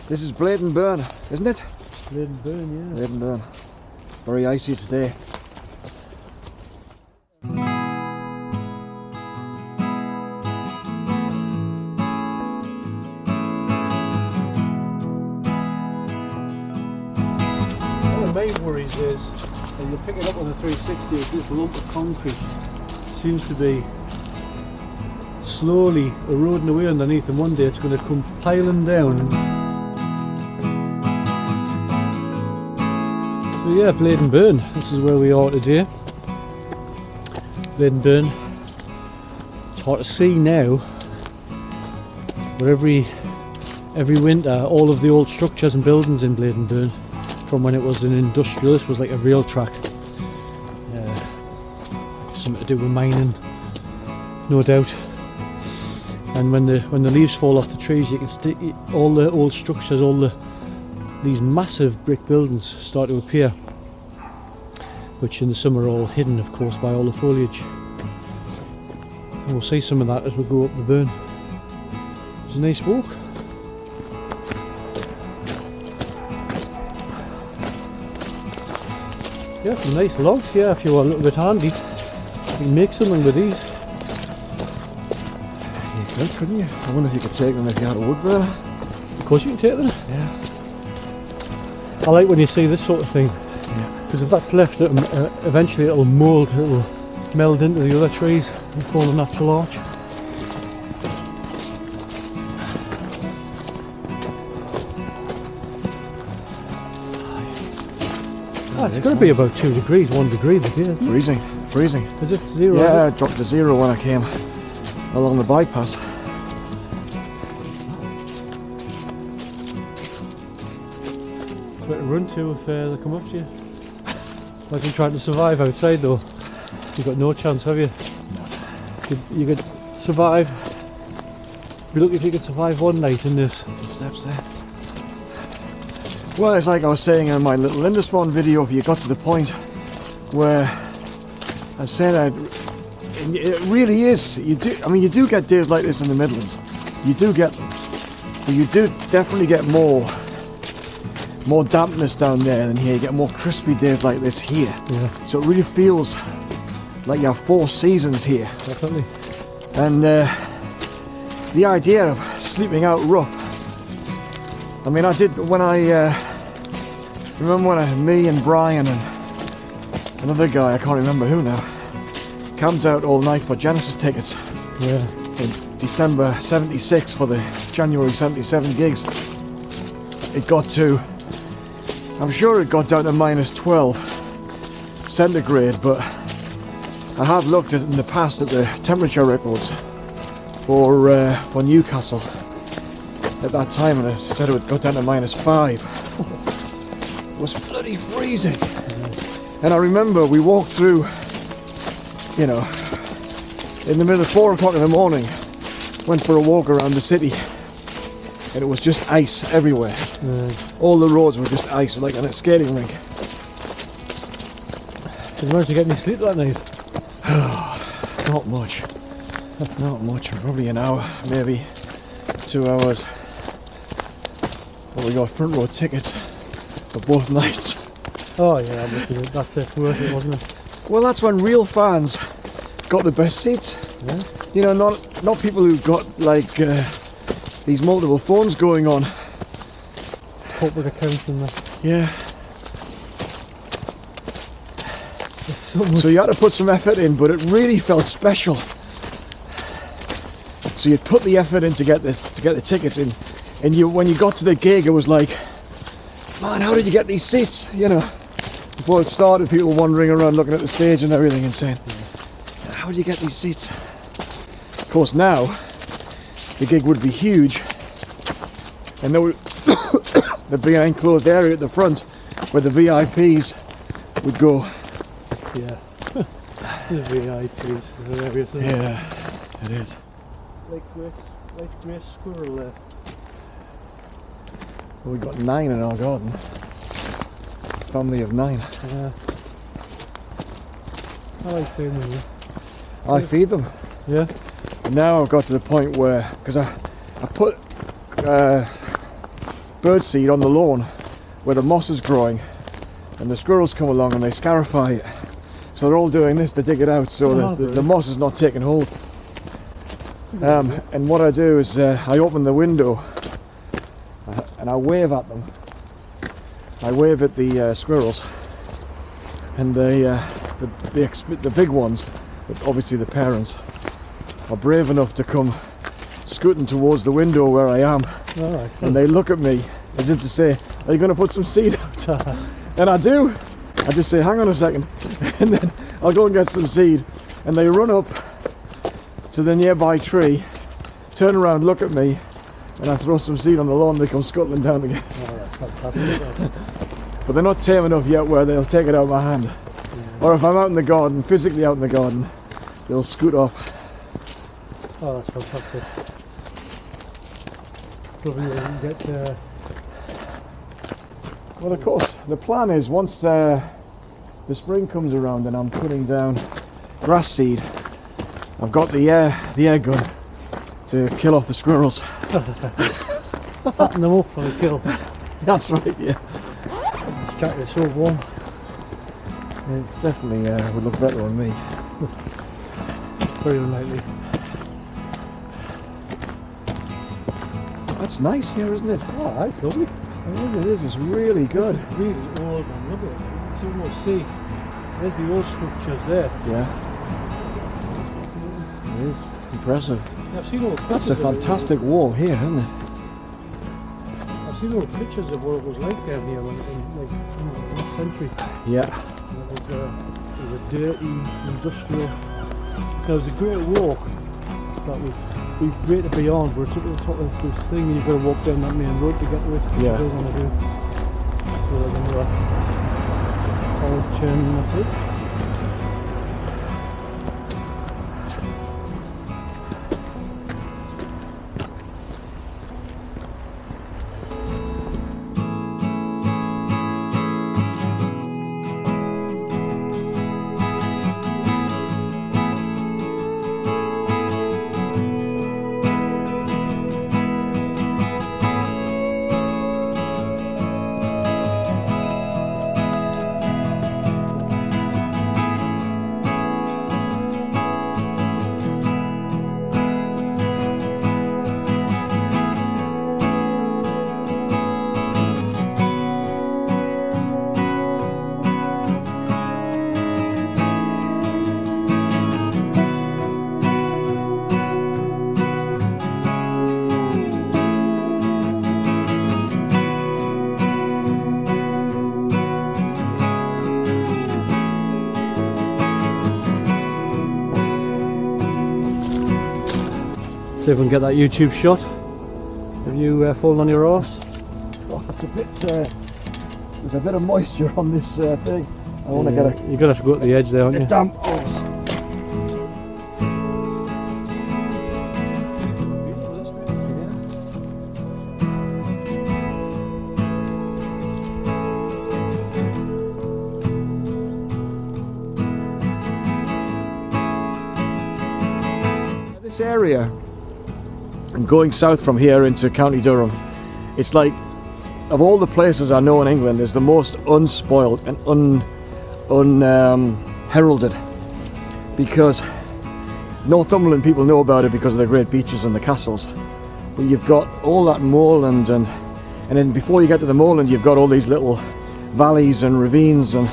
This is Bladen Burn, isn't it? Bladen Burn, yeah. Bladen Burn. Very icy today. One of the main worries is that you pick it up on the 360 is this lump of concrete seems to be slowly eroding away underneath, and one day it's going to come piling down. So yeah, Bladen Burn, this is where we are today. Bladen Burn. It's hard to see now, but every winter all of the old structures and buildings in Bladen Burn, from when it was an industrial, this was like a rail track. Something to do with mining, no doubt. And when the leaves fall off the trees, you can see all the old structures, these massive brick buildings start to appear, which in the summer are all hidden, of course, by all the foliage. And we'll see some of that as we go up the burn. It's a nice walk. Yeah, some nice logs. Yeah, if you were a little bit handy, you can make something with these. You could, couldn't you? I wonder if you could take them if you had a wood burner. Of course you can take them. Yeah. I like when you see this sort of thing, because if that's left, eventually it'll mould, it'll meld into the other trees and form a natural arch. It's going to be about 2 degrees, 1 degree today. Freezing, freezing. Is it 0? Yeah, it dropped to 0 when I came along the bypass. Where to run to if they come up to you. Imagine trying to survive outside though. You've got no chance, have you? No. You could survive. Be lucky if you could survive one night in this. Steps there. Well, it's like I was saying in my little Lindisfarne video, if you got to the point where I said it really is. You do get days like this in the Midlands. You do get them. But you do definitely get more dampness down there than here. You get more crispy days like this here. Yeah. So it really feels like you have 4 seasons here. Definitely. And the idea of sleeping out rough. I mean, I did when remember when me and Brian and another guy, I can't remember who now, camped out all night for Genesis tickets. Yeah. In December 76 for the January 77 gigs. It got to, I'm sure it got down to -12 centigrade, but I have looked at in the past at the temperature records for Newcastle at that time, and it said it would go down to -5. It was bloody freezing. And I remember we walked through, you know, in the middle of 4 o'clock in the morning, went for a walk around the city, and it was just ice everywhere. All the roads were just ice, like on a skating rink. Did you manage to get any sleep that night? Not much. Not much. Probably an hour, maybe 2 hours. But we got front row tickets for both nights. Oh yeah, that's it, worth it, wasn't it? Well, that's when real fans got the best seats. Yeah. You know, not people who've got like these multiple phones going on. Public accounts and that. Yeah. So you had to put some effort in, but it really felt special. So you'd put the effort in to get the tickets in, and when you got to the gig, it was like, man, how did you get these seats? You know, before it started, people wandering around looking at the stage and everything and saying, how did you get these seats? Of course, now the gig would be huge, and there would there'd be an enclosed area at the front where the VIPs would go. Yeah, the VIPs, hilarious, isn't it? Yeah, it is. Like grey squirrel there. Well, we've got 9 in our garden. Family of 9. Yeah. I like feeding them. I feed them. Yeah. And now I've got to the point where, because I put birdseed on the lawn where the moss is growing, and the squirrels come along and they scarify it. So they're all doing this to dig it out so the moss is not taking hold. And what I do is I open the window and I wave at them. I wave at the squirrels, and the big ones, obviously the parents, are brave enough to come scooting towards the window where I am. And they look at me as if to say, are you going to put some seed out? And I do. I just say, hang on a second, and then I'll go and get some seed. And they run up to the nearby tree, turn around, look at me, and I throw some seed on the lawn. They come scuttling down again. Oh, that's fantastic. But they're not tame enough yet where they'll take it out of my hand. Or if I'm out in the garden, physically out in the garden, they'll scoot off. Oh, that's fantastic. So you get. Well, of course, the plan is once the spring comes around and I'm putting down grass seed, I've got the air gun to kill off the squirrels. Fatten them up on a kill. That's right, yeah. This jacket is so warm. It's definitely would look better on me. Very unlikely. That's nice here, isn't it? Oh, that's lovely. It is. It's really good. This is really old, man. Look at it. You can see almost see. There's the old structures there. Yeah. It is impressive. I've seen all. That's a fantastic wall here, isn't it? I've seen all pictures of what it was like down here in last century. Yeah. It was a dirty industrial. There was a great walk that would be great to be on, but it's up to the top of the thing and you've got to walk down that main road to get to it. Yeah. I don't want to do. So there's another old turn and that's it. See if we can get that YouTube shot. Have you fallen on your arse? Oh, it's a bit. There's a bit of moisture on this thing. I want to get a. You're gonna have to go to the edge there, aren't you? Damp arse. This area, and going south from here into County Durham, it's like, of all the places I know in England, is the most unspoiled and unheralded, because Northumberland people know about it because of the great beaches and the castles, but you've got all that moorland, and then before you get to the moorland you've got all these little valleys and ravines and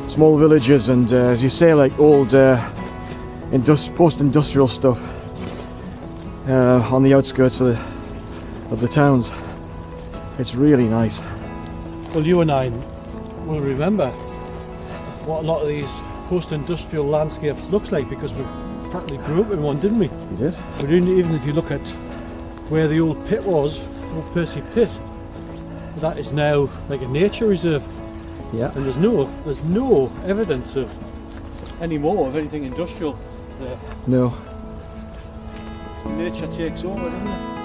small villages and as you say, like old post-industrial stuff on the outskirts of the towns. It's really nice. Well, you and I will remember what a lot of these post-industrial landscapes looks like because we practically grew up in one, didn't we? You did? But even if you look at where the old pit was, old Percy Pit, that is now like a nature reserve. Yeah. And there's no evidence of any more of anything industrial there. No. Nature takes over, doesn't it?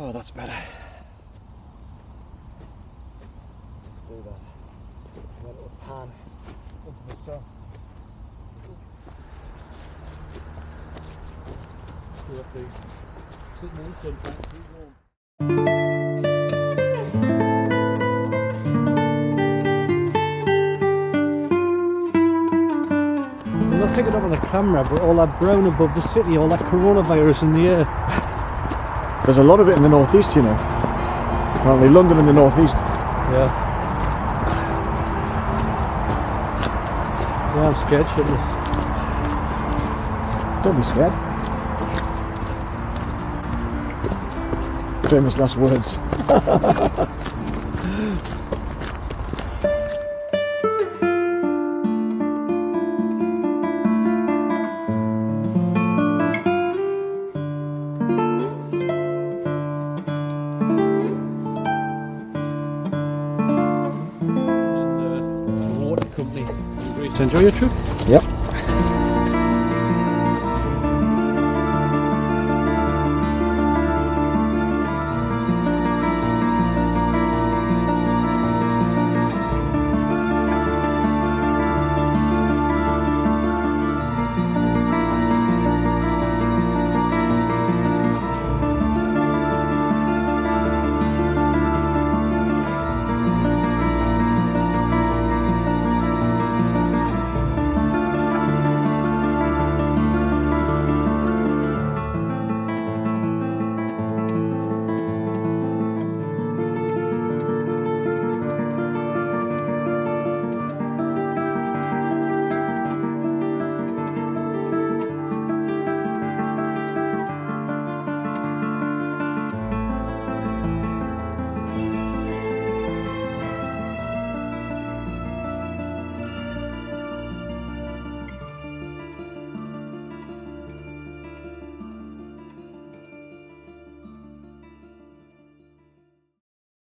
Oh, that's better. Let's do that. A little pan into the sun. I'm not picking up on the camera, but all that brown above the city, all that coronavirus in the air. There's a lot of it in the northeast, you know. Apparently London in the northeast. Yeah. Yeah, I'm scared shitless. Don't be scared. Famous last words. Enjoy your trip? Yep.